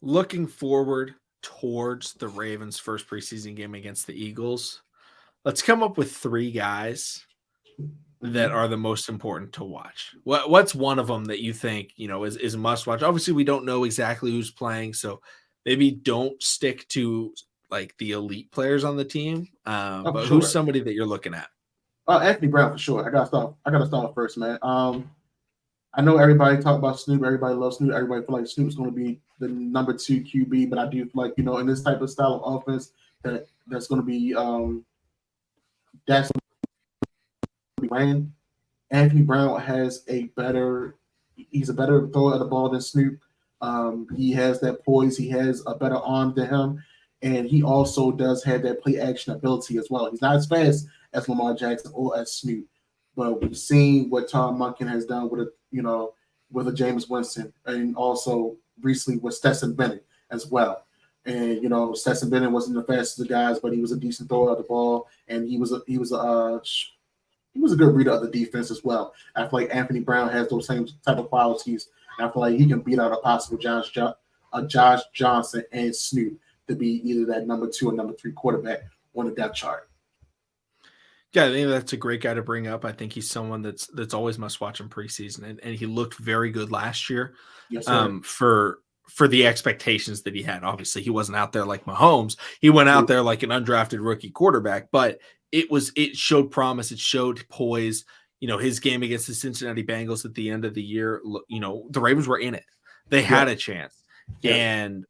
looking forward towards the Ravens' first preseason game against the Eagles, let's come up with 3 guys that are the most important to watch. What's one of them that you think, is a must watch? Obviously, we don't know exactly who's playing, so maybe don't stick to like the elite players on the team. Oh, for But who's sure. somebody that you're looking at? Anthony Brown for sure. I gotta start first, man. I know everybody talk about Snoop. Everybody loves Snoop. Everybody feel like Snoop's going to be the number 2 QB, but I do feel like in this type of style of offense that's going to be that's going to be ran. Anthony Brown has he's a better thrower of the ball than Snoop. He has that poise. He has a better arm than him, and he also does have that play action ability as well. He's not as fast as Lamar Jackson or as Snoop, but we've seen what Tom Munkin has done with a James Winston, and also recently with Stetson Bennett as well. And Stetson Bennett wasn't the fastest of the guys, but he was a decent thrower of the ball, and he was a good reader of the defense as well. I feel like Anthony Brown has those same type of qualities. I feel like he can beat out a possible Josh Johnson and Snoop to be either that number 2 or number 3 quarterback on the depth chart. Yeah, I think that's a great guy to bring up. I think he's someone that's always must watch in preseason, and he looked very good last year. Yes, sir. For the expectations that he had. Obviously, he wasn't out there like Mahomes. He went out there like an undrafted rookie quarterback, but it showed promise. It showed poise. His game against the Cincinnati Bengals at the end of the year, the Ravens were in it. They had a chance. Yeah. And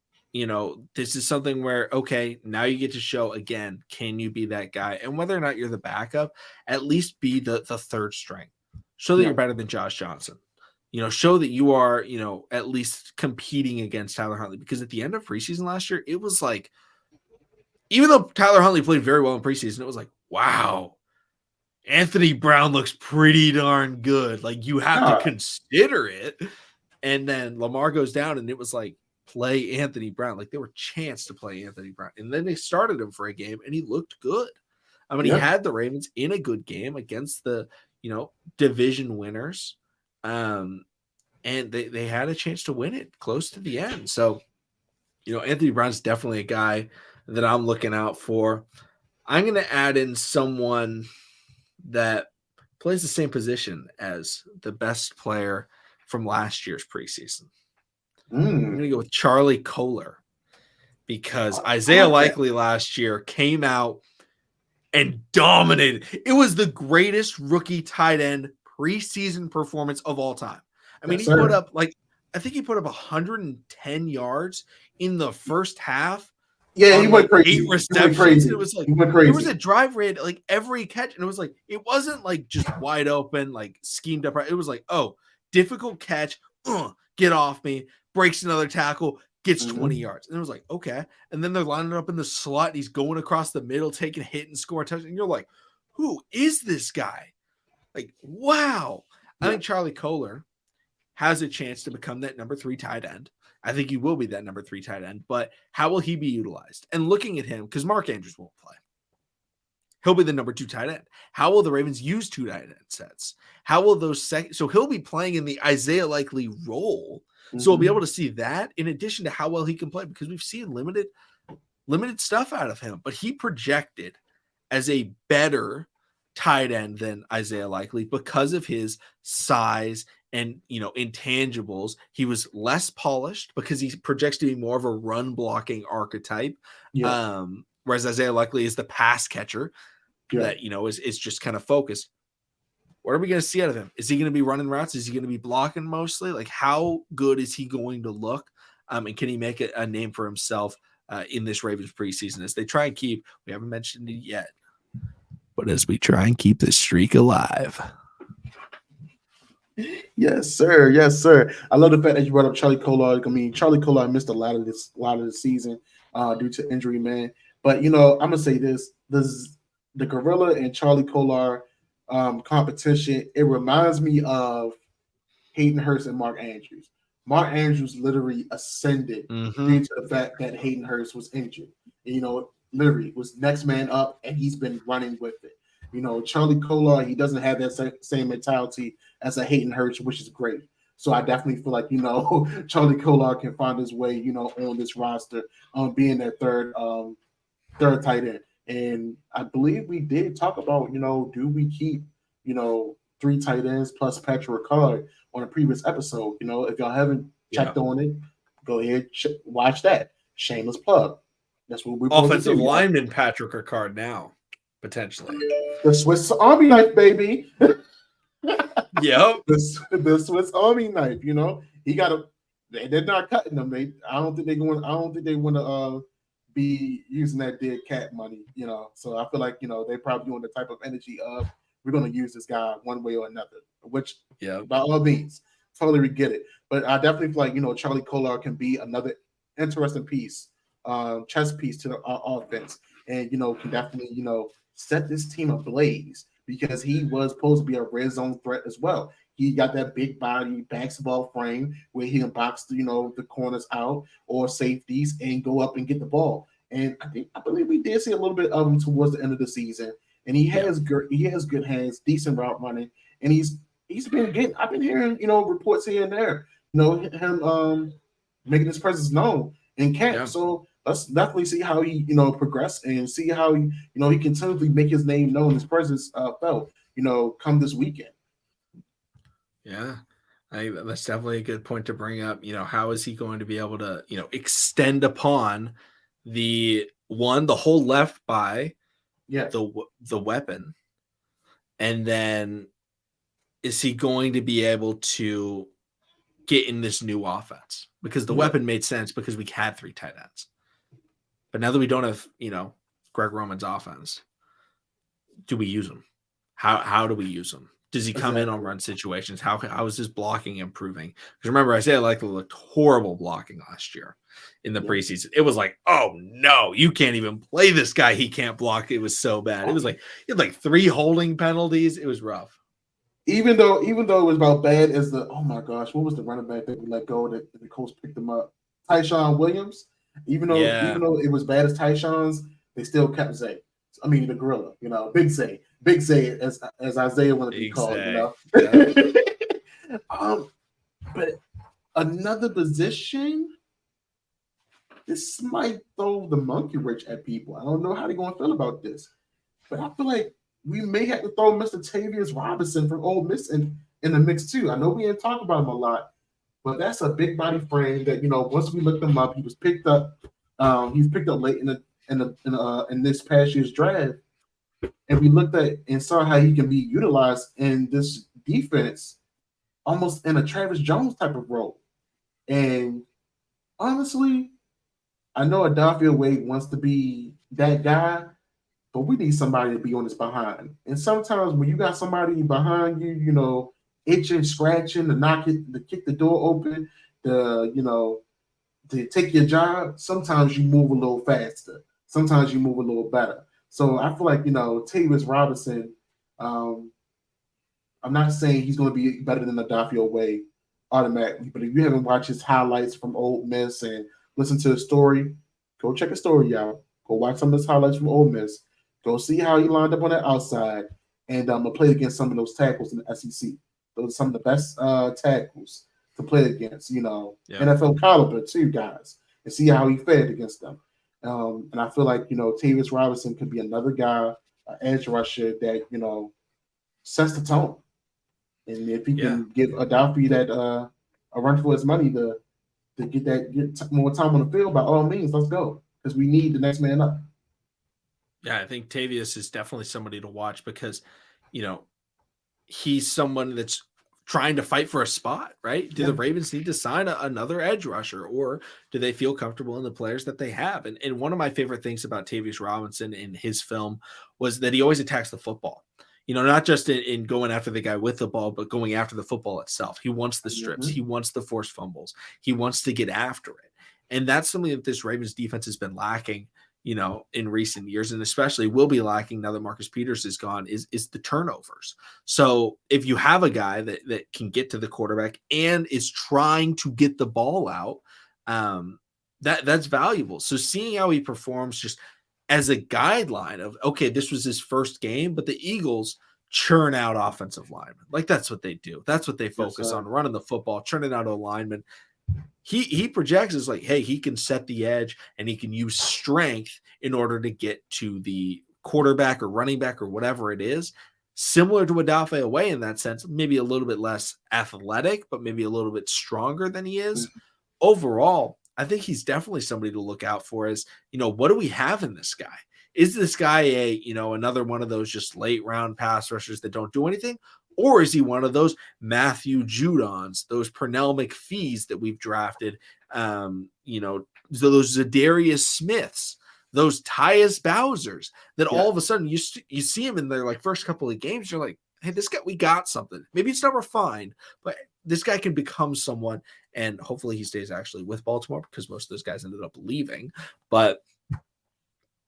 this is something where, okay, now you get to show again, can you be that guy? And whether or not you're the backup, at least be the third string. Show that you're better than Josh Johnson. Show that you are, at least competing against Tyler Huntley. Because at the end of preseason last year, it was like, even though Tyler Huntley played very well in preseason, it was like, wow, Anthony Brown looks pretty darn good. Like, you have to consider it. And then Lamar goes down, and it was like, play Anthony Brown. Like, there were chance to play Anthony Brown. And then they started him for a game, and he looked good. I mean, he had the Ravens in a good game against the, division winners. And they had a chance to win it close to the end. So, Anthony Brown's definitely a guy that I'm looking out for. I'm going to add in someone that plays the same position as the best player from last year's preseason. I'm going to go with Charlie Kolar, because Isaiah Likely last year came out and dominated. It was the greatest rookie tight end preseason performance of all time. I mean, he put up I think he put up 110 yards in the first half. Yeah, he went crazy. 8 receptions. It was like, there was a drive read like every catch, and it was like, it wasn't like just wide open, like schemed up. It was like, oh, difficult catch, get off me, breaks another tackle, gets 20 yards. And it was like, okay. And then they're lining up in the slot, and he's going across the middle, taking a hit and scoring a touchdown. And you're like, who is this guy? Like, wow. I think Charlie Kolar has a chance to become that number 3 tight end. I think he will be that number 3 tight end, but how will he be utilized? And looking at him, because Mark Andrews won't play, he'll be the number 2 tight end. How will the Ravens use 2 tight end sets? How will those so he'll be playing in the Isaiah Likely role. So we'll be able to see that in addition to how well he can play, because we've seen limited stuff out of him, but he projected as a better tight end than Isaiah Likely because of his size and, intangibles. He was less polished because he projects to be more of a run blocking archetype. Whereas Isaiah Likely is the pass catcher that, is just kind of focused. What are we going to see out of him? Is he going to be running routes? Is he going to be blocking mostly? Like, how good is he going to look? And can he make a name for himself in this Ravens preseason as they try and keep, we haven't mentioned it yet, but as we try and keep this streak alive. Yes, sir. Yes, sir. I love the fact that you brought up Charlie Kolar. I mean, Charlie Kolar missed a lot of the season due to injury, man. But I'm gonna say this: the Gorilla and Charlie Kolar competition. It reminds me of Hayden Hurst and Mark Andrews. Mark Andrews literally ascended due to the fact that Hayden Hurst was injured. Literally was next man up, and he's been running with it. Charlie Kolar, he doesn't have that same mentality as a Hayden Hurst, which is great. So I definitely feel like, Charlie Kolar can find his way, on this roster, being that third tight end. And I believe we did talk about, do we keep, 3 tight ends plus Patrick Ricard on a previous episode? If y'all haven't checked on it, go ahead, watch that. Shameless plug. That's what we're offensive lineman Patrick Ricard now, potentially. The Swiss Army knife, baby. Yep. The Swiss Army knife, he got a. They're not cutting them. I don't think they want to be using that dead cat money, So I feel like they probably doing the type of energy of we're going to use this guy one way or another, which by all means, totally get it. But I definitely feel like Charlie Kolar can be another interesting piece, chess piece to our offense, and can definitely set this team ablaze because he was supposed to be a red zone threat as well. He got that big body basketball frame where he can box the corners out or safeties and go up and get the ball. And I believe we did see a little bit of him towards the end of the season. And he has good hands, decent route running, and he's been getting. I've been hearing reports here and there, him making his presence known in camp. Yeah. So let's definitely see how he progress and see how he continually make his name known, his presence felt come this weekend. Yeah, that's definitely a good point to bring up. How is he going to be able to extend upon the whole left by the weapon, and then is he going to be able to get in this new offense? Because the weapon made sense because we had 3 tight ends. But now that we don't have, Greg Roman's offense, do we use him? How do we use him? Does he come in on run situations? How is his blocking improving? Because remember, Isaiah Likely looked horrible blocking last year in the preseason. It was like, oh no, you can't even play this guy. He can't block. It was so bad. It was like he had like 3 holding penalties. It was rough. Even though it was about bad as oh my gosh, what was the running back that we let go that the coach picked him up? Tyshawn Williams. Even though it was bad as Tyshawn's, they still kept Zay. I mean the gorilla, Big Zay. Big Zay as Isaiah wanted to be called, Yeah. But another position, this might throw the monkey wrench at people. I don't know how they're gonna feel about this. But I feel like we may have to throw Mr. Tavius Robinson from Ole Miss in the mix too. I know we didn't talk about him a lot, but that's a big body frame that once we looked him up, he was picked up. He's picked up late in this past year's draft, and we looked at and saw how he can be utilized in this defense, almost in a Travis Jones type of role. And honestly, I know Adolphio Wade wants to be that guy, but we need somebody to be on his behind. And sometimes when you got somebody behind you, itching, scratching, to kick the door open, to take your job, sometimes you move a little faster. Sometimes you move a little better. So I feel like, Tavius Robinson, I'm not saying he's going to be better than Adolphio Wade automatically, but if you haven't watched his highlights from Ole Miss and listened to his story, go check his story out. Go watch some of his highlights from Ole Miss. Go see how he lined up on the outside and play against some of those tackles in the SEC. Those are some of the best tackles to play against, NFL caliber too, guys, and see how he fared against them. And I feel like, Tavius Robinson could be another guy, an edge rusher that, sets the tone. And if he can give Adolphio that a run for his money to get more time on the field, by all means, let's go. Because we need the next man up. Yeah, I think Tavius is definitely somebody to watch because, he's someone that's trying to fight for a spot, right? Do the Ravens need to sign another edge rusher, or do they feel comfortable in the players that they have? And one of my favorite things about Tavius Robinson in his film was that he always attacks the football. Not just in going after the guy with the ball, but going after the football itself. He wants the strips. He wants the forced fumbles. He wants to get after it. And that's something that this Ravens defense has been lacking, in recent years, and especially will be lacking now that Marcus Peters is gone, is the turnovers. So if you have a guy that can get to the quarterback and is trying to get the ball out, that's valuable. So seeing how he performs just as a guideline of, okay, this was his first game, but the Eagles churn out offensive linemen. Like that's what they do. That's what they focus Yes, on, running the football, churning out a lineman. He projects as like, hey, he can set the edge and he can use strength in order to get to the quarterback or running back or whatever it is. Similar to Odafe Away in that sense, maybe a little bit less athletic, but maybe a little bit stronger than he is. Overall, I think he's definitely somebody to look out for as, what do we have in this guy? Is this guy another one of those just late round pass rushers that don't do anything? Or is he one of those Matthew Judons, those Pernell McPhees that we've drafted, those Zadarius Smiths, those Tyus Bowsers that all of a sudden you see him in their like first couple of games, you're like, hey, this guy, we got something. Maybe it's not refined, but this guy can become someone, and hopefully he stays actually with Baltimore because most of those guys ended up leaving. But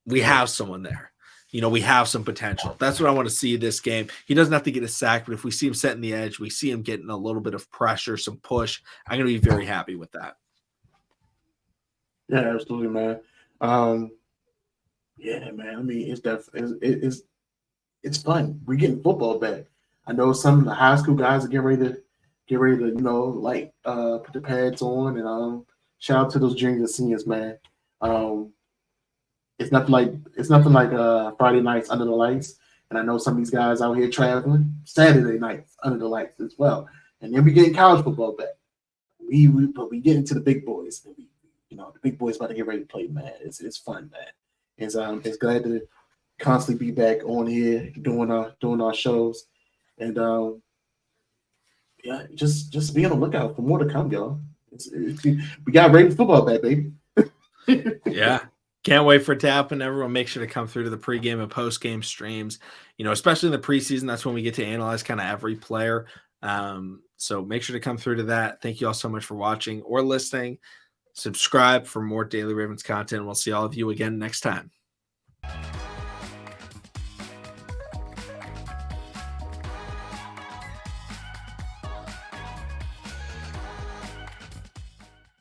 we have someone there. We have some potential. That's what I want to see this game. He doesn't have to get a sack, but if we see him setting the edge, we see him getting a little bit of pressure, some push, I'm going to be very happy with that. Yeah, absolutely, man. Yeah, man. I mean, it's definitely it's fun. We're getting football back. I know some of the high school guys are getting ready to put the pads on, and shout out to those juniors and seniors, man. It's nothing like Friday nights under the lights, and I know some of these guys out here traveling Saturday nights under the lights as well. And then we getting college football back. But we get into the big boys. And the big boys about to get ready to play, man. It's fun, man. It's glad to constantly be back on here doing our shows, and just be on the lookout for more to come, y'all. We got Ravens football back, baby. Yeah. Can't wait for it to happen. Everyone make sure to come through to the pregame and postgame streams, especially in the preseason. That's when we get to analyze kind of every player. So make sure to come through to that. Thank you all so much for watching or listening. Subscribe for more Daily Ravens content. We'll see all of you again next time.